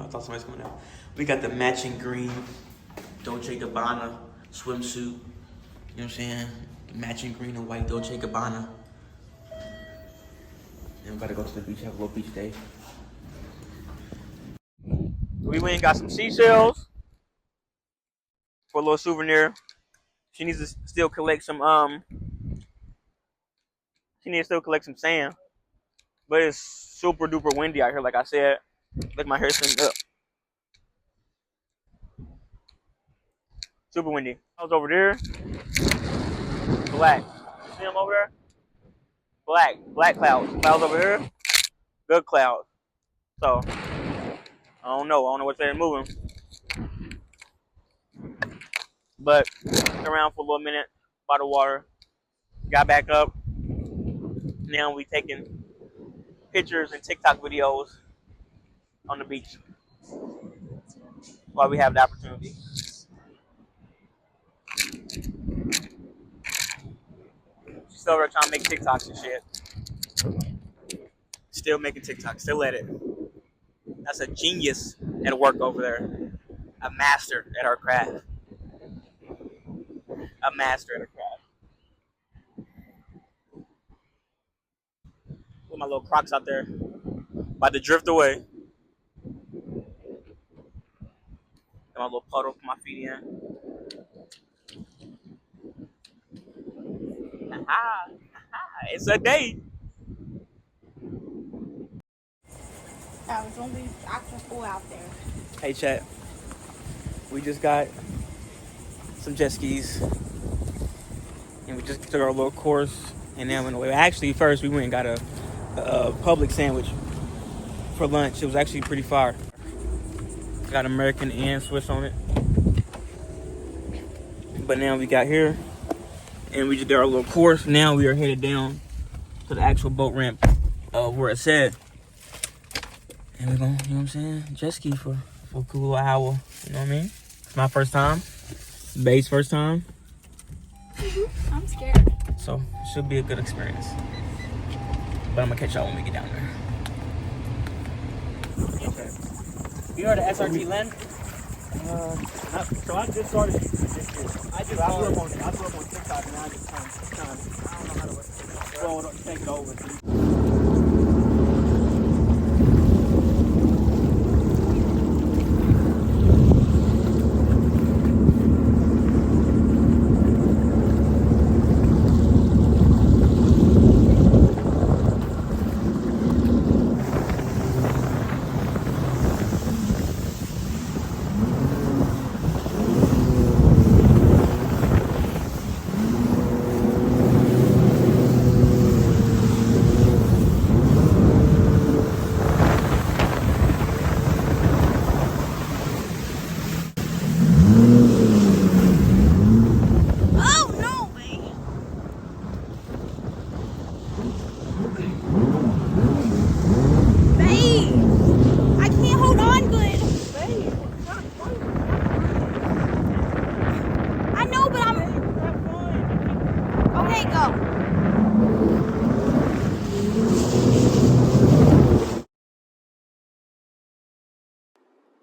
I thought somebody's coming out. We got the matching green Dolce & Gabbana swimsuit. You know what I'm saying? Matching green and white Dolce & Gabbana. And we about to go to the beach, have a little beach day. We went and got some seashells for a little souvenir. She needs to still collect some sand. But it's super duper windy out here, like I said. Look, my hair's sitting up. Super windy. I was over there. Black. You see them over there? Black clouds. Clouds over here. Good clouds. So I don't know which way they're moving. But around for a little minute by the water. Got back up. Now we taking pictures and TikTok videos on the beach while we have the opportunity. She's still trying to make TikToks and shit. Still making TikToks. Still at it. That's a genius at work over there. A master at our craft. A master at a craft. Put my little Crocs out there. About to drift away. Got my little puddle for my feet in. It's a day. There's only actual school out there. Hey chat. We just got some jet skis. And we just took our little course. And then went away. Actually, first we went and got a Publix sandwich for lunch. It was actually pretty fire. Got American and Swiss on it. But now we got here. And we just did our little course. Now we are headed down to the actual boat ramp where it said. And we're gonna, you know what I'm saying, jet ski for a cool hour. You know what I mean? It's my first time. Bae's first time. I'm scared. So it should be a good experience. But I'm gonna catch y'all when we get down there. Okay. You heard of SRT Len? So I just started using this. I grew up on TikTok and I just kind of I don't know how to scroll it, take it over.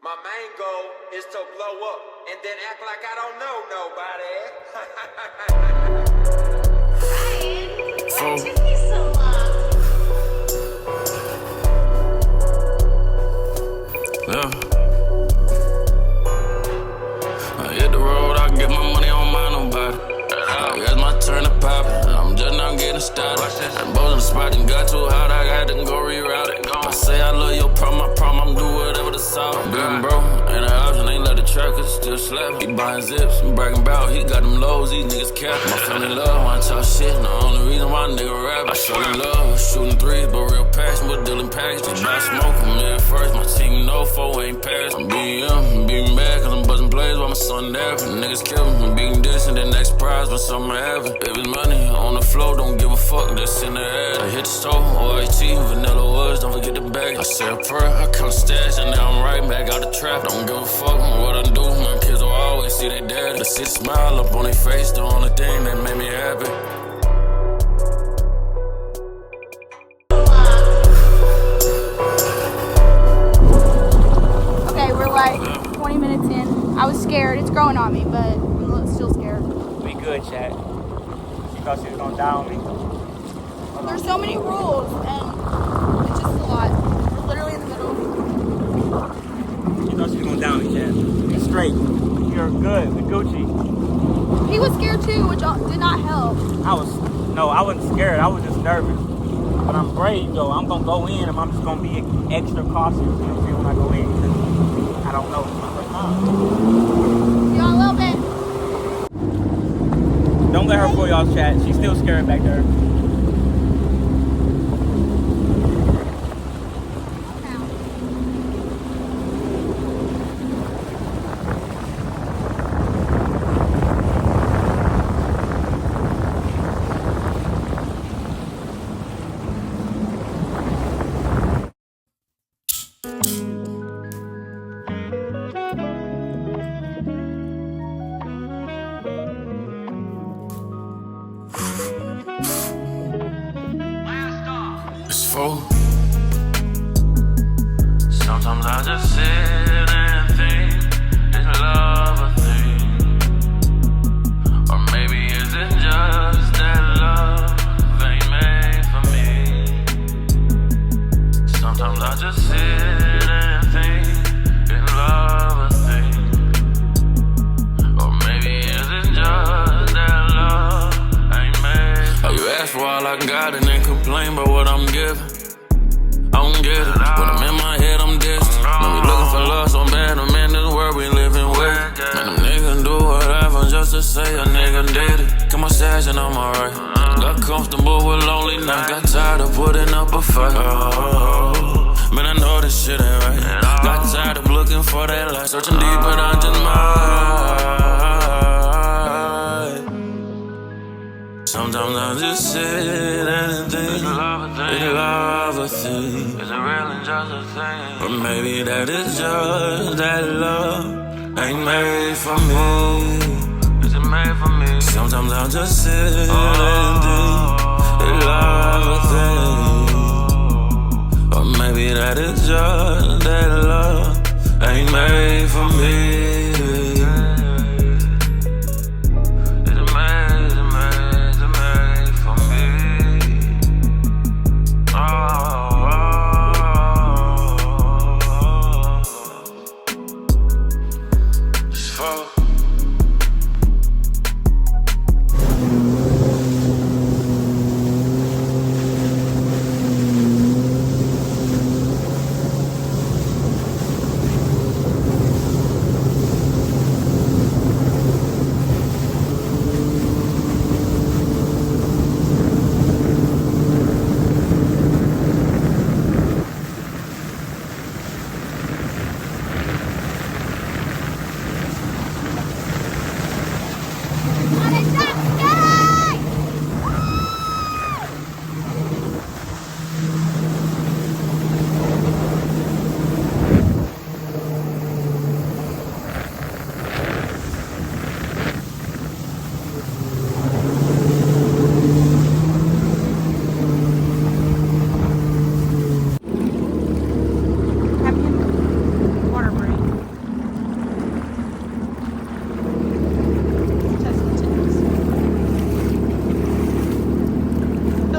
My main goal is to blow up and then act like I don't know nobody. Ryan, what took you so long? Yeah. I hit the road, I get my money on my nobody. It's my turn to pop it. I'm just now getting started. And both in the spot and got too hot, I had to go reroute it. I say I love your prom, I'm do whatever the song. Being bro, ain't an option, ain't let the trackers still slap. He buying zips and bragging about, he got them lows, these niggas cap. My family love, wanna talk shit, the only reason why nigga rap. I show them love, shooting threes, but real passion, but dealing packages. Just buy smoke, I'm in first, my team know four ain't passed. I'm beating I'm beating bad, cause I'm buzzing plays while my son there. Niggas kill me, I'm beating this and then next prize when something happen. If it's money on the floor, don't give a fuck, just in the air. I hit the store, OIT, vanilla woods, don't forget the bag. I say a prayer, I come stash, and now I'm right back out the trap. Don't give a fuck what I do, my kids will always see they dad. But see the smile up on their face, the only thing that made me happy. Okay. like 20 minutes in. I was scared. It's growing on me, but I'm still scared. We good, chat. She thought she was gonna die on me. There's so many rules, and it's just a lot. We're literally in the middle. She thought she was gonna die on me, chat. You're straight. You're good. We Gucci. He was scared too, which did not help. I wasn't scared. I was just nervous. But I'm brave though. I'm gonna go in and I'm just gonna be extra cautious, you know what I'm saying, when I go in. Because I don't know. It's my first time. You want a little bit? Don't let her fool y'all's chat. She's still scared back there. It's full. Sometimes I just sit and think, is love a thing? Or maybe is it just that love ain't made for me? Sometimes I just sit and think, is love a thing? Or maybe is it just that love ain't made for me? You ask for all I got and then complain about what I'm giving. I don't get it. When I'm in my head, I'm distant. Man, we looking for love so bad. I'm in this world we living with. Man, them niggas do whatever just to say a nigga did it. Got my stash and I'm alright. Got comfortable with lonely nights. Got tired of putting up a fight. Man, I know this shit ain't right. Got tired of looking for that light. Searching deep, but I just might. Sometimes I just sit and think, is love a thing? Is it really just a thing? Or maybe that is just that love ain't made for me. Is it made for me? Sometimes I just sit and think, is love a thing? Or maybe that is just that love ain't made for me.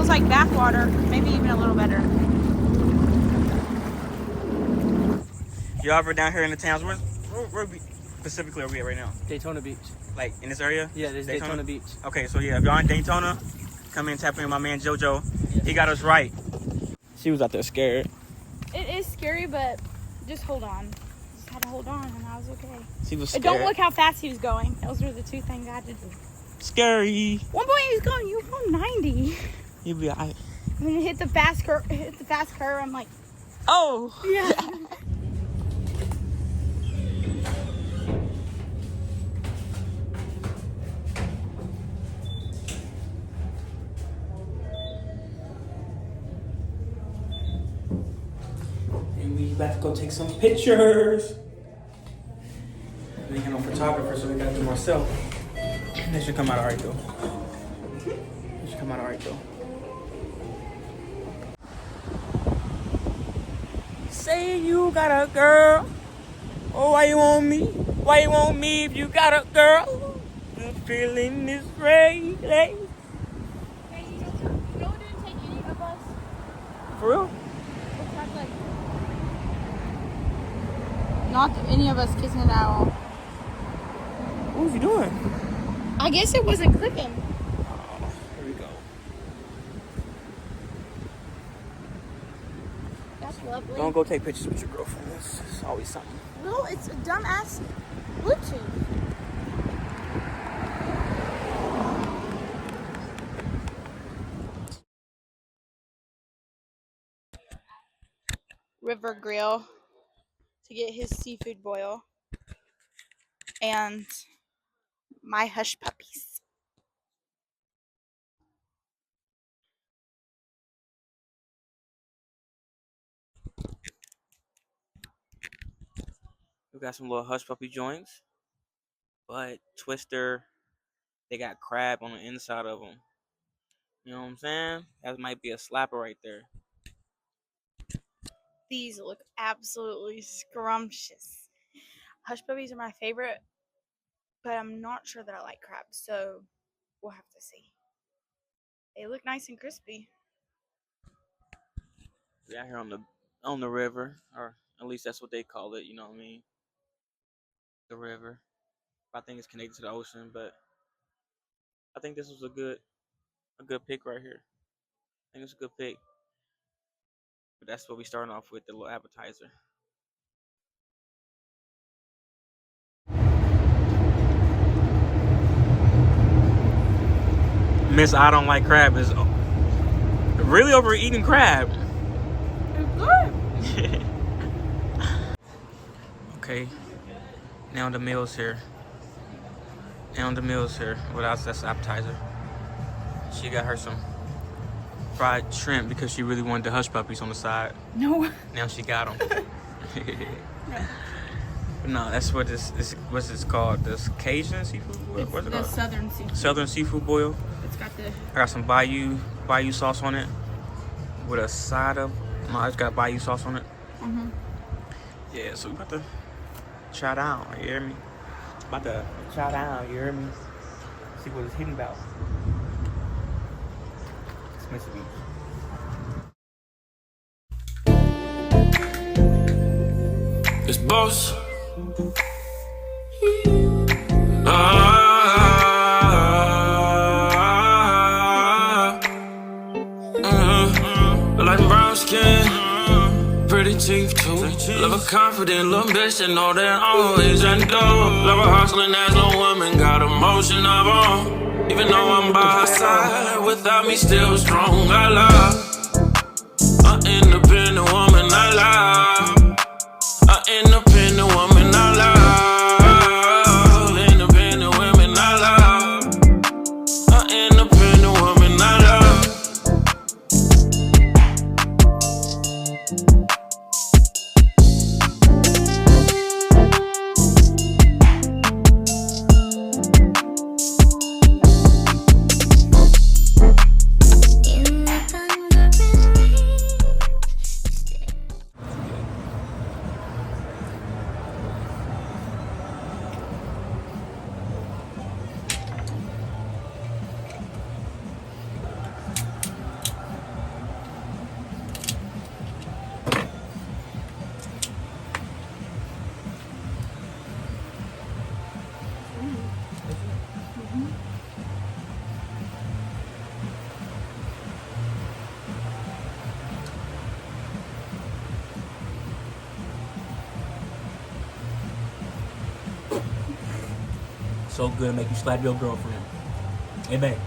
Like bathwater, maybe even a little better. Y'all ever down here in the towns? Where specifically are we at right now? Daytona Beach. Like in this area? Yeah, this is Daytona Beach. Okay, so yeah, if y'all in Daytona, come in, tap in with my man JoJo. Yes. He got us right. She was out there scared. It is scary, but just hold on. Just had to hold on, and I was okay. She was scared. Don't look how fast he was going. Those were the two things I had to do. Scary. One point he was going, you were going 90. You'll be alright. And then hit the fast curve. I'm like, oh yeah. And we about to go take some pictures. We ain't got no photographer, so we gotta do them ourselves. This should come out alright though. Say you got a girl. Oh, why you want me? Why you want me if you got a girl? The feeling is crazy. Hey, you know it didn't take any of us. For real? Not any of us kissing it at all. What was you doing? I guess it wasn't clicking. Oh, here we go. That's lovely. Don't go take pictures with your girlfriend. It's always something. Well, it's a dumbass Bluetooth. River Grill to get his seafood boil and my hush puppies. We got some little hush puppy joints, but Twister, they got crab on the inside of them. You know what I'm saying? That might be a slapper right there. These look absolutely scrumptious. Hush puppies are my favorite, but I'm not sure that I like crabs, so we'll have to see. They look nice and crispy. We out here on the river, or at least that's what they call it. You know what I mean? The river. I think it's connected to the ocean, but I think this was a good pick right here. I think it's a good pick. But that's what we starting off with, the little appetizer. Miss I don't like crab is really overeating crab. It's good. Okay. Now the meal's here. What else? That's the appetizer. She got her some fried shrimp because she really wanted the hush puppies on the side. No. Now she got them. No, that's what what's this called? This Cajun seafood? What's it The called? southern seafood. Southern seafood boil. It's got the... I got some Bayou sauce on it with a side of. No, it's got Bayou sauce on it. Mm-hmm. Yeah, so we about to chow down. You hear me? About to chow down. You hear me? See what it's hitting about. It's meant to be. It's boss. Like brown skin, pretty teeth too. Love a confident little bitch that know that always and do. Love a hustling ass little woman, got emotion of her. Even though I'm by her side, without me still strong. I love an independent woman. I love an independent woman. I love independent women. I love an independent woman. I love. So good to make you slap your girlfriend. Hey, babe.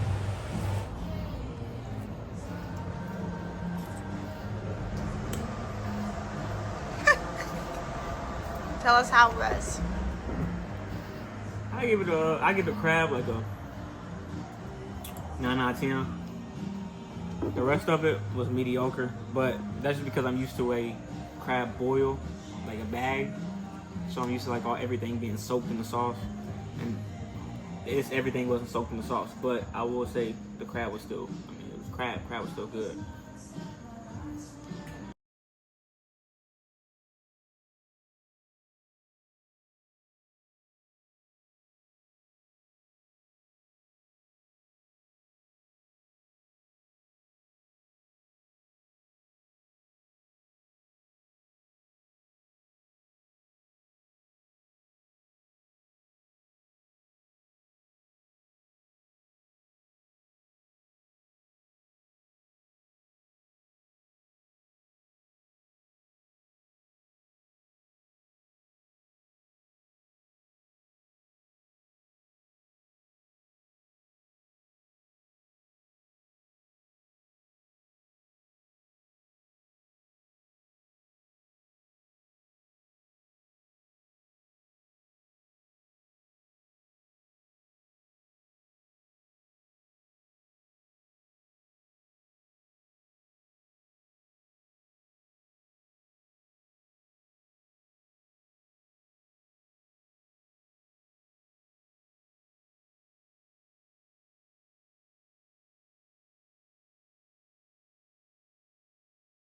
Tell us how it was. I give the crab like a 9 out of 10. The rest of it was mediocre, but that's just because I'm used to a crab boil, like a bag. So I'm used to like everything being soaked in the sauce, and everything wasn't soaked in the sauce. But I will say the crab was still, it was crab. Crab was still good.